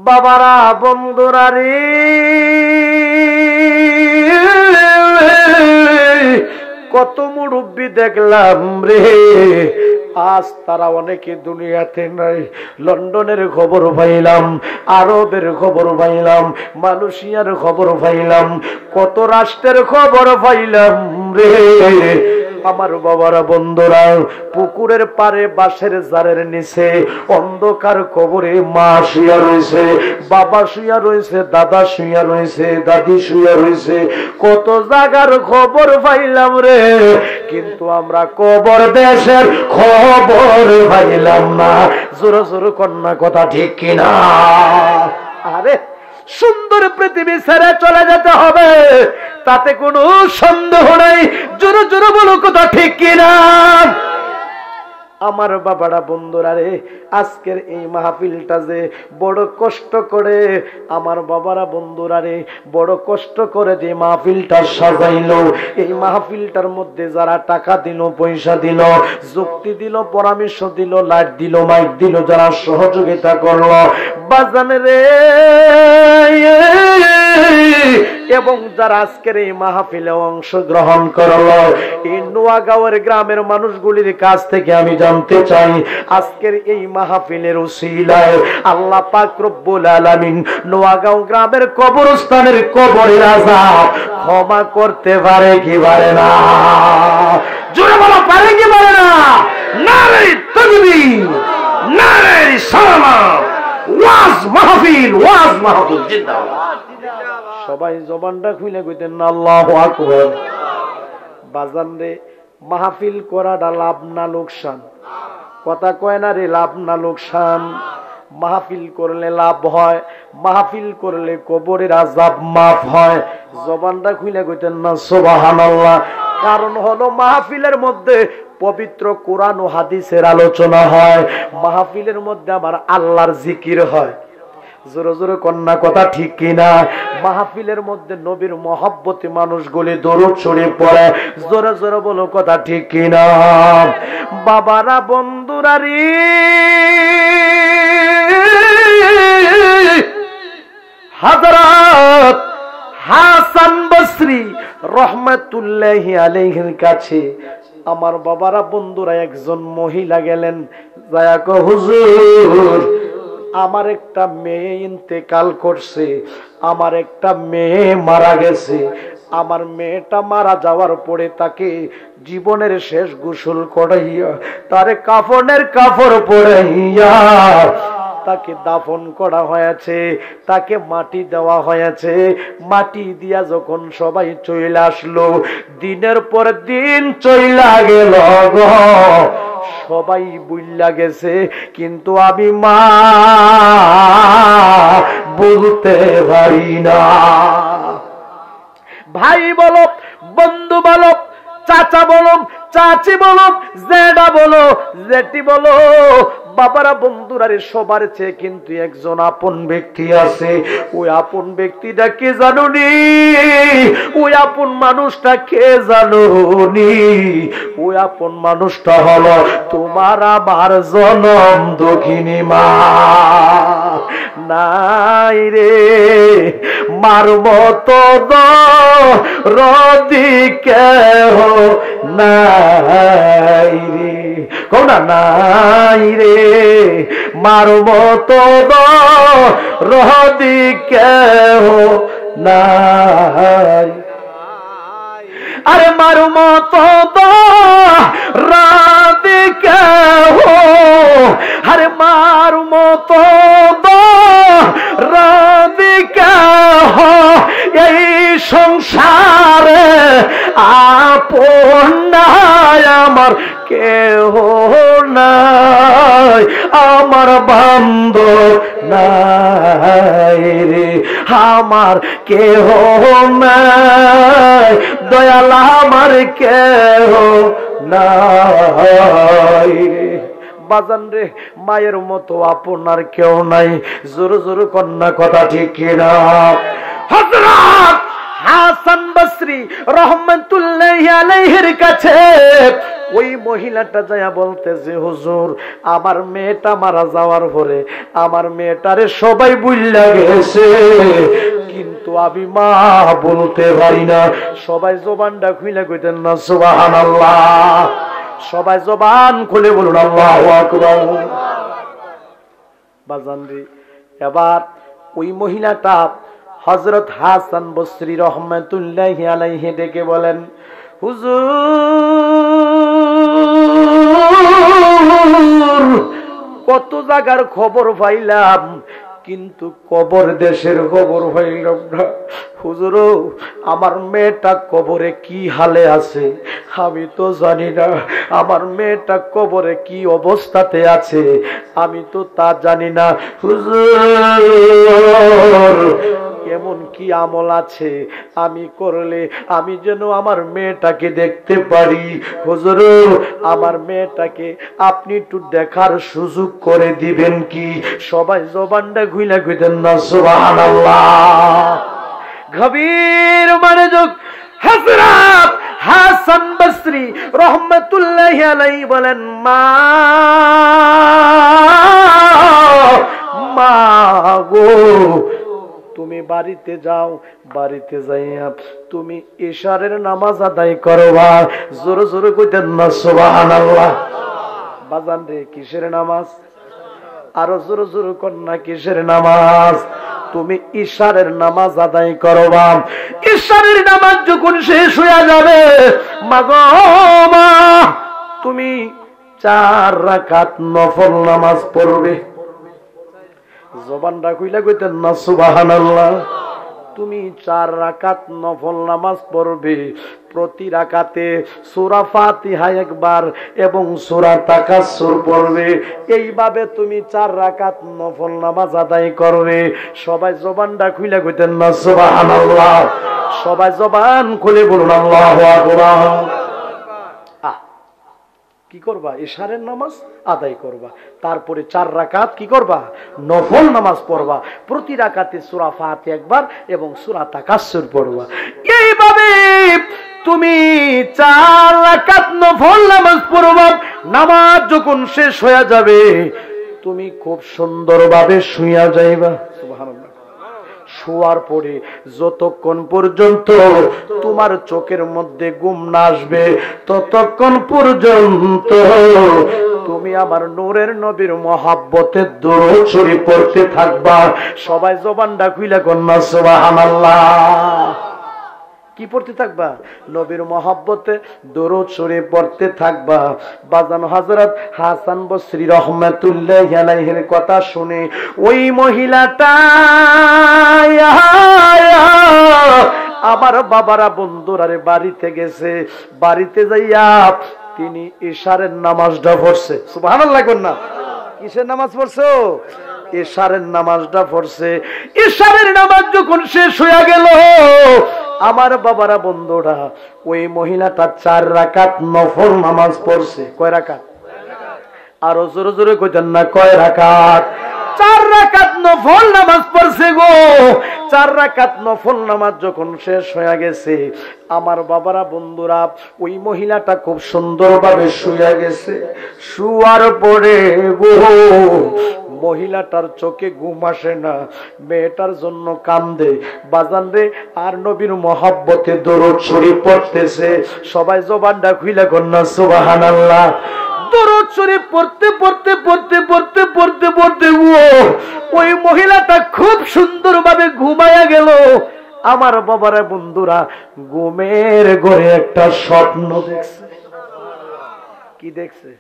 বাবারা বন্ধুরা রে, কত মুরব্বি দেখলাম রে, আজ তারা অনেকে দুনিয়াতে নাই। লন্ডনের খবর পাইলাম, আরবের খবর পাইলাম, মালয়েশিয়ার খবর পাইলাম, কত রাষ্ট্রের খবর পাইলাম রে। আমার বাবারা বন্ধুরা, পুকুরের পারে বাঁশের জারের নিচে অন্ধকার কবরে মা শুয়া রয়েছে, বাবা শুয়া রয়েছে, দাদা শুয়া রয়েছে, দাদি শুয়া রয়েছে, কত জায়গার খবর পাইলাম রে। কিন্তু আমরা কবর দেশের খবর পাইলাম না। জোরে জোরে কন্যা কথা ঠিক কিনা? আরে সুন্দর পৃথিবী ছেড়ে চলে যেতে হবে, তাতে কোনো সন্দেহ নাই। জোরে জোরে বলো কথা ঠিক কিনা? আমার বাবারা বন্ধুরা রে, আজকের এই মাহফিলটা যে বড় কষ্ট করে, আমার বাবারা বন্ধুরা রে, বড় কষ্ট করে যে মাহফিলটা সাজাইলো, এই মাহফিলটার মধ্যে যারা টাকা দিল, পয়সা দিল, যুক্তি দিল, পরামর্শ দিল, লাইট দিল, মাইক দিল, যারা সহযোগিতা করলো বাজানে রে, এবং যারা আজকের এই মাহফিলে অংশগ্রহণ করলো, এই নোয়াগাঁওয়ের গ্রামের মানুষগুলির কাছ থেকে আমি জানতে চাই, আজকের এই মাহফিলের উসিলায় আল্লাহ পাক রব্বুল আলামিন নোয়াগাঁও গ্রামের কবরস্থানের কবরের আযাব ক্ষমা করতে পারে কি পারে না? জোরে বলো, পারে কি পারে না? নারে তাকবীর, নারে সালাত, ওয়াজ মাহফিল, ওয়াজ মাহফিল জিন্দাবাদ। সবাই জবানটা খুলে কইতেন না আল্লাহু আকবার। বাজান রে, মাহফিল করাটা লাভ না লোকসান? কথা কয় না রে, লাভ না লোকসান? মাহফিল করলে লাভ হয়, মাহফিল করলে কবরের আযাব মাফ হয়। জবানটা খুলে কইতেন না সুবহানাল্লাহ। কারণ হলো মাহফিলের মধ্যে পবিত্র কোরআন ও হাদিসের আলোচনা হয়, মাহফিলের মধ্যে আমার আল্লাহর জিকির হয়। জোরে জোরে কন্যা কথা ঠিক কিনা? মাহফিলের মধ্যে নবীর মহব্বতে মানুষগুলি দরুদ শরীফ পড়ে। জোরে জোরে বলো কথা ঠিক কিনা? বাবারা বন্ধুরা রে, হযরত হাসান বসরি রহমাতুল্লাহি আলাইহির কাছে আমার বাবারা বন্ধুরা একজন মহিলা গেলেন, যায়া কয় হুজুর, আমার একটা মেয়ে ইন্তেকাল করছে, আমার একটা মেয়ে মারা গেছে, আমার মেয়েটা মারা যাওয়ার পরে তাকে জীবনের শেষ গোসল করাইয়া, তারে কাফনের কাপড় পরাইয়া তাকে দাফন করা হয়েছে, তাকে মাটি দেওয়া হয়েছে। মাটি দিয়া যখন সবাই চইলা আসলো, দিনের পর দিন চইলা গেল গো, সবাই বুইল্লা গেছে, কিন্তু আমি মা বলতে পারি না। ভাই বলো, বন্ধু বলো, চাচা বলো, চাচি বলো, জেঠা বলো, জেঠি বলো, বাবারা বন্ধুরা রে, সবার চেয়ে কিন্তু একজন আপন ব্যক্তি আছে। ওই আপন ব্যক্তিটা কে জানুনি? ওই আপন মানুষটা কে জানুনি? ওই আপন মানুষটা হলো তোমার আমার জনম দক্ষিণী মা। নাই রে মার মতো রদিকে নাই রে, কোনা নাই রে মার মতো রদিকে নাই। আরে মার মতো রাধিকে হো, আরে মার মতো রাধিকে হো, এই সংসারে আপন নাই আমার কেহ নাই, আমার বান্ধব নাই রে, আমার কেহ নাই, দয়াল আমার কেহ নাই রে। বাজান রে, মায়ের মতো আপনার কেউ নাই। জোরে জোরে কন্যা কথা ঠিক কিনা? হযরত হাসান বসরি রহমাতুল্লাহি আলাইহির কাছে ওই মহিলাটা যায়া বলতেছে, হুজুর আমার মেয়েটা মারা যাওয়ার পরে আমার মেয়েটারে সবাই বুঝলা গেছে, কিন্তু আমি মা বলতে পারি না। সবাই জবানটা খুলে কইতেন না সুবহানাল্লাহ? সবাই জবান খুলে বলুন আল্লাহু আকবার। বাজান রে, এবার ওই মহিলাটা হযরত হাসান বসরি রহমাতুল্লাহি আলাইহি ডেকে বলেন, হুজুর কত জায়গার খবর পাইলাম, কিন্তু কবর দেশের খবর পাইলাম না। হুজুর আমার মেয়েটা কবরে কি হালে আছে আমি তো জানি না, আমার মেয়েটা কবরে কি অবস্থাতে আছে আমি তো তা জানি না। হুজুর এমন কি আমল আছে আমি করলে আমি যেন আমার মেয়েটাকে দেখতে পারি? হুজুর আমার মেয়েটাকে আপনি একটু দেখার সুযোগ করে দিবেন কি? সবাই জবানটা খুইলা কইতেন না সুবহানাল্লাহ? গভীর মনোযোগ হযরত হাসান বসরি রহমাতুল্লাহি আলাইহি বলেন, মা গো তুমি বাড়িতে যাও, বাড়িতে যাইয়া তুমি ইশারের নামাজ আদায় করবা। জোরে জোরে কইতেন না সুবহানাল্লাহ? বাজান রে কিসের নামাজ? আরো জোরে জোরে কর না, কিসের নামাজ? তুমি ইশারের নামাজ আদায় করবা। ইশারের নামাজ যখন শেষ হয়ে যাবে মা গো মা তুমি 4 রাকাত নফল নামাজ পড়বে। জবানটা কইলা কইতেন না সুবহানাল্লাহ? তুমি 4 রাকাত নফল নামাজ পড়বে। প্রতি রাকাতে সূরা ফাতিহা একবার এবং সূরা তাকাসসুর পড়বে। এইভাবে তুমি 4 রাকাত নফল নামাজ আদায় করবে। সবাই জবানটা খুলে কইতেন না সুবহানাল্লাহ? সবাই জবান খুলে বলুন আল্লাহু আকবার। কি করবা? ইশারের নামাজ আদায় করবা, তারপরে 4 রাকাত কি করবা? নফল নামাজ পড়বা। প্রতি রাকাতে সূরা ফাতিহা একবার এবং সূরা তাকাসসুর পড়বা। এইভাবে তুমি 4 রাকাত নফল নামাজ পড়বা। নামাজ যখন শেষ হয়ে যাবে তুমি খুব সুন্দরভাবে শুইয়া যাইবা। সুবহানাল্লাহ। শোয়ার পরে যতক্ষণ পর্যন্ত তোমার চোখের মধ্যে ঘুম না আসবে ততক্ষণ পর্যন্ত তুমি আমার নূরের নবীর মহব্বতে দরুদ শরীফ পড়তে থাকবা। সবাই জবানটা খুইলা কন্যা সুবহানাল্লাহ। কি পড়তে থাকবা? নবীর মহব্বতে দরুদ শরীফ পড়তে থাকবা। বাজান হযরত হাসান বসরি রহমাতুল্লাহি আলাইহির কথা শুনে ওই মহিলাটা আমার বাবারা বন্ধুরারে বাড়িতে গেছে। বাড়িতে যাইয়া তিনি ইশারের নামাজটা পড়ছে। সুবহানাল্লাহ কন্যা? কিসের নামাজ পড়ছো? ইশারের নামাজটা পড়ছে। ইশারের নামাজ যখন শেষ হয়ে গেল আমার বাবারা বন্ধুরা ওই মহিলাটা 4 রাকাত নফল নামাজ পড়ছে। কয় রাকাত? আরো জোরে জোরে কইতেন না, কয় রাকাত? 4 রাকাত নফল নামাজ পড়ছে গো। 4 রাকাত নফল নামাজ যখন শেষ হয়ে গেছে আমার বাবারা বন্ধুরা ওই মহিলাটা খুব সুন্দরভাবে শুয়ে গেছে। শুয়ার পরে গো মহিলাটার চোখে ঘুম আসে না, মেয়েটার জন্য কান্দে। বাজান রে আর নবীর মহব্বতে দরুদ শরীফ পড়তেছে। সবাই জবানটা খুইলা কন্যা সুবহানাল্লাহ। দরুদ শরীফ পড়তে পড়তে পড়তে পড়তে পড়তে পড়তে ওই মহিলাটা খুব সুন্দরভাবে ঘুমায়া গেল। আমার বাবারা বন্ধুরা ঘুমের ঘরে একটা স্বপ্ন দেখছে। কি দেখছে?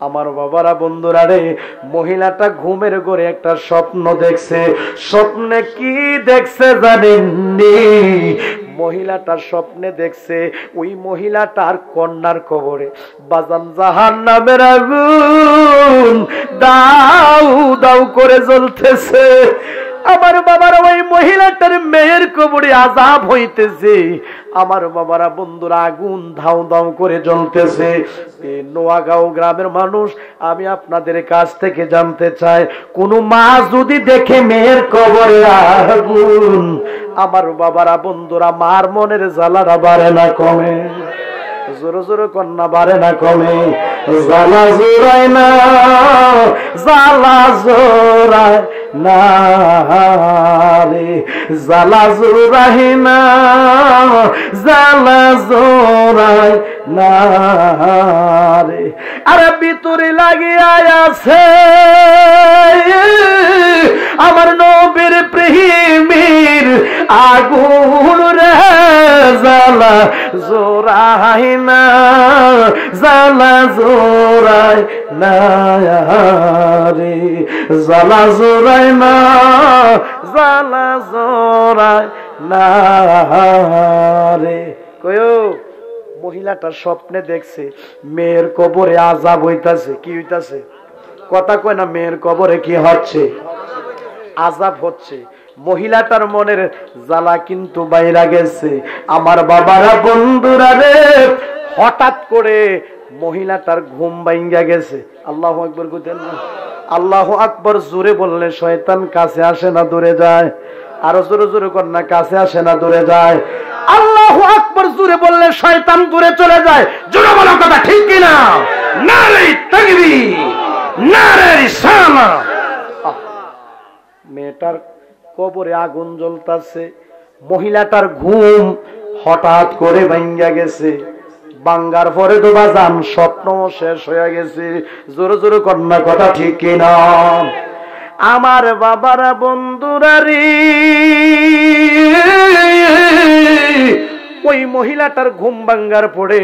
আমার বাবারা বন্ধুরা রে মহিলাটা ঘুমের ঘরে একটা স্বপ্ন দেখছে। স্বপ্নে কি দেখছে জানেননি? মহিলাটা স্বপ্নে দেখছে ওই মহিলাটার কন্যার কবরে বাজান জাহান্নামের আগুন দাউ দাউ করে জ্বলতেছে। আমার বাবারা ওই মহিলাটার মেয়ের কবরে আযাব হইতেছে। আমার বাবারা বন্ধুরা আগুন ধাউ ধাউ করে জ্বলতেছে। এই নোয়াগাঁও গ্রামের মানুষ আমি আপনাদের কাছ থেকে জানতে চাই, কোন মা যদি দেখে মেয়ের কবরে আগুন, আমার বাবারা বন্ধুরা মার মনের জ্বালাটা বাড়ে না কমে? জোরে জোরে কন্যা বাড়ে না কমে? জ্বালা জোড়ায় না, জ্বালা জোড়ায় না রে, জ্বালা জোড়ায় না, জ্বালা জোড়ায় না রে। আরে ভিতরে লাগিয়া আছে আমার নবীর প্রেমের আগুন রে, জ্বালা জোড়ায় না, জ্বালা জোড়ায় না রে, জ্বালা জোড়ায় না, জ্বালা জোড়ায় না রে। কয়ো মহিলাটা স্বপ্নে দেখছে মেয়ের কবরে আযাব হইতাছে। কি হইতাছে? কথা কয় না, মেয়ের কবরে কি হচ্ছে? আযাব হচ্ছে। মহিলাটার মনের জ্বালা কিন্তু বাইরা গেছে। আমার বাবারা বন্ধুরা রে, হঠাৎ করে মহিলাটার ঘুম ভাঙ্গা গেছে। আল্লাহু আকবার কইতেন না? আল্লাহু আকবার জোরে বললে শয়তান কাছে আসে না দূরে যায়? আরো জোরে জোরে কর না, কাছে আসে না দূরে যায়? আল্লাহু আকবার জোরে বললে শয়তান দূরে চলে যায়। জোরে বলো কথা ঠিক কি না? নারে তাকবীর, নারে রিসালাত। মেয়েটার কবরে আগুন জ্বলতাছে, মহিলাটার ঘুম হঠাৎ করে ভাঙ্গা গেছে। বাঙ্গার পরে তো বাজান স্বপ্ন শেষ হয়ে গেছে। জোরে জোরে কন্যা কথা ঠিক কিনা? আমার বাবারা বন্ধুরা রে, ওই মহিলাটার ঘুম ভাঙ্গার পরে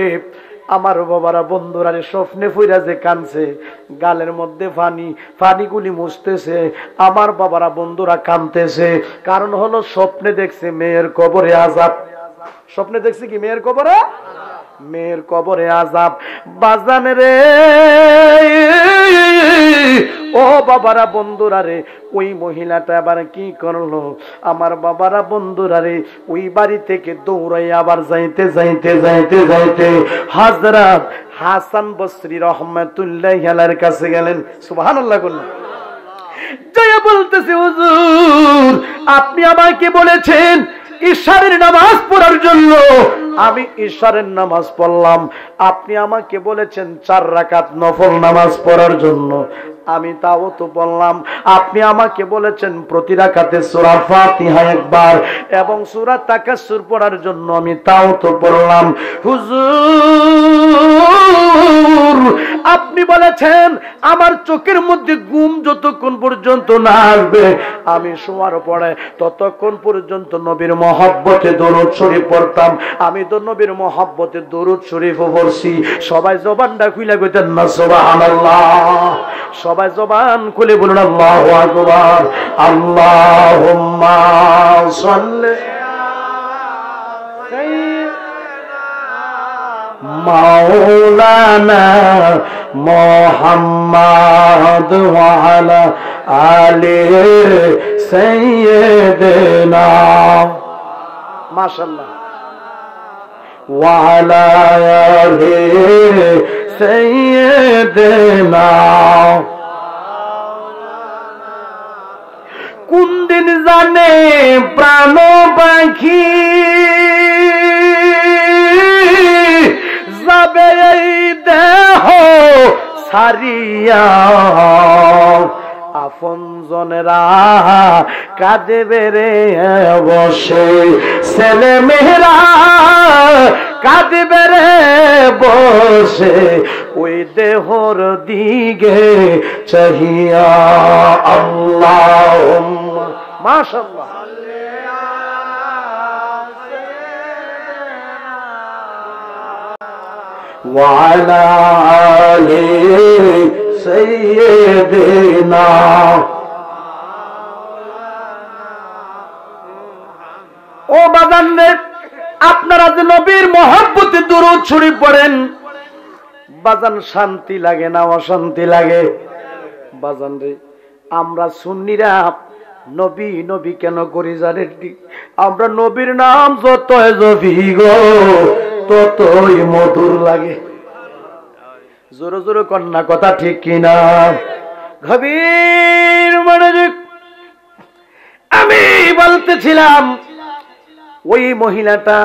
আমার বাবারা বন্ধুরা রে স্বপ্নে ফইরা যে কানছে, গালের মধ্যে পানি, পানিগুলি মুছতেছে। আমার বাবারা বন্ধুরা কানতেছে, কারণ হলো স্বপ্নে দেখছে মেয়ের কবরে আযাব। স্বপ্নে দেখছে কি? মেয়ের কবরে, মেয়ের কবরে আযাব। বাজান রে, ও বাবারা বন্ধুরা রে, ওই মহিলাটা আবার কি করলো? আমার বাবারা বন্ধুরা রে, ওই বাড়ি থেকে দৌড়াই আবার যাইতে যাইতে যাইতে যাইতে হযরত হাসান বসরি রাহমাতুল্লাহি আলাইহির কাছে গেলেন। সুবহানাল্লাহ বললেন। জয় বলতেছে, হুজুর আপনি আমাকে বলেছেন ইশারের নামাজ পড়ার জন্য, আমি ইশারের নামাজ পড়লাম। আপনি আমাকে বলেছেন 4 রাকাত নফল নামাজ পড়ার জন্য, আমি তাও তো বললাম। আপনি আমাকে বলেছেন প্রতি রাকাতে সূরা ফাতিহা একবার এবং সূরা তাকাসসুর পড়ার জন্য, আমি তাও তো পড়লাম। হুজুর আপনি বলেছেন আমার চোখের মধ্যে ঘুম যতক্ষণ পর্যন্ত না আসবে আমি শোয়ার পরে ততক্ষণ পর্যন্ত নবীর মহব্বতে দরুদ শরীফ পড়তাম। আমি তো নবীর মহব্বতে দরুদ শরীফ পড়ছি। সবাই জবানটা খুলে কইতেন না সুবহানাল্লাহ? সবাই জবান খুলে বলুন আল্লাহু আকবার। আল্লাহুম্মা সাল্লি মাওলানা মুহাম্মদ ওয়া আলা আলি সাইয়্যিদিনা মাশাআল্লাহ ওয়া আলা আলি সাইয়্যিদিনা। কোন দিন জানে প্রাণ পাখি যাবে এই দেহ ছাড়িয়া, আপন জনেরা কাঁদেবে রে বসে, ছেলে মেয়েরা কাঁদেবে রে বসে, ওই দেহর দিকে চাহিয়া। আল্লাহুম্মা মাশাআল্লাহ ওয়া আলা আলি সাইয়্যিদিনা। ও বাজানরে, আপনারা যে নবীর মহব্বতে দরুদ শরীফ পড়েন, বাজান শান্তি লাগে না অশান্তি লাগে? বাজান রে, আমরা সুন্নিরা নবী নবী কেন করি জানেন? আমরা নবীর নাম যতই জপি গো ততই মধুর লাগে। জোরে জোরে কন্যা কথা ঠিক কিনা? গভীর মনোযোগ। আমি বলতেছিলাম ওই মহিলাটা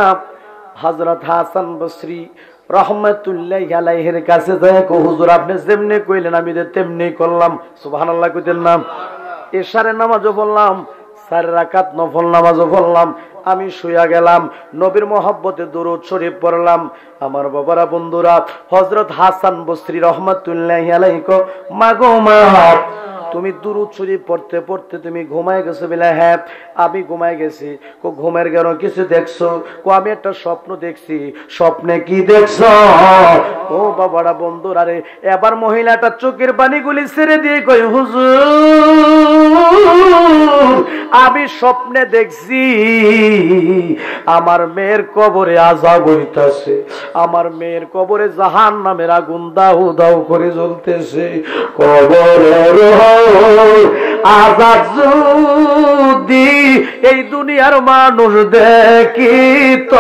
হযরত হাসান বসরি রহমাতুল্লাহি আলাইহির কাছে যায়, হুজুর আপনি যেমনি কইলেন আমি তেমনি করলাম। সুবহানাল্লাহ কইতেন না? এশারের নামাজও পড়লাম, 4 রাকাত নফল নামাজও পড়লাম। আমি শুয়া গেলাম, নবীর মহব্বতে দুরূদ শরীফ পড়লাম। আমার বাবারা, বন্ধুরা, হযরত হাসান বসরি রহমাতুল্লাহি আলাইহি কো, মাগো মা তুমি দুরূদ শরীফ পড়তে পড়তে তুমি ঘুমায় গেছো? বলে হ্যাঁ আমি ঘুমায় গেছি। কো ঘুমের কেন কিছু দেখছো? কো আমি একটা স্বপ্ন দেখছি। স্বপ্নে কি দেখছো? ও বাবারা, বন্ধুরা রে, এবার মহিলাটা চোখের পানিগুলি ছেড়ে দিয়ে কই, হুজুর আমি স্বপ্নে দেখছি আমার মেয়ের কবরে আযাব হইতাছে, আমার মেয়ের কবরে জাহান্নামের আগুন দাউ দাউ করে জ্বলতেছে। কবরের আযাব যদি এই দুনিয়ার মানুষ দেখিত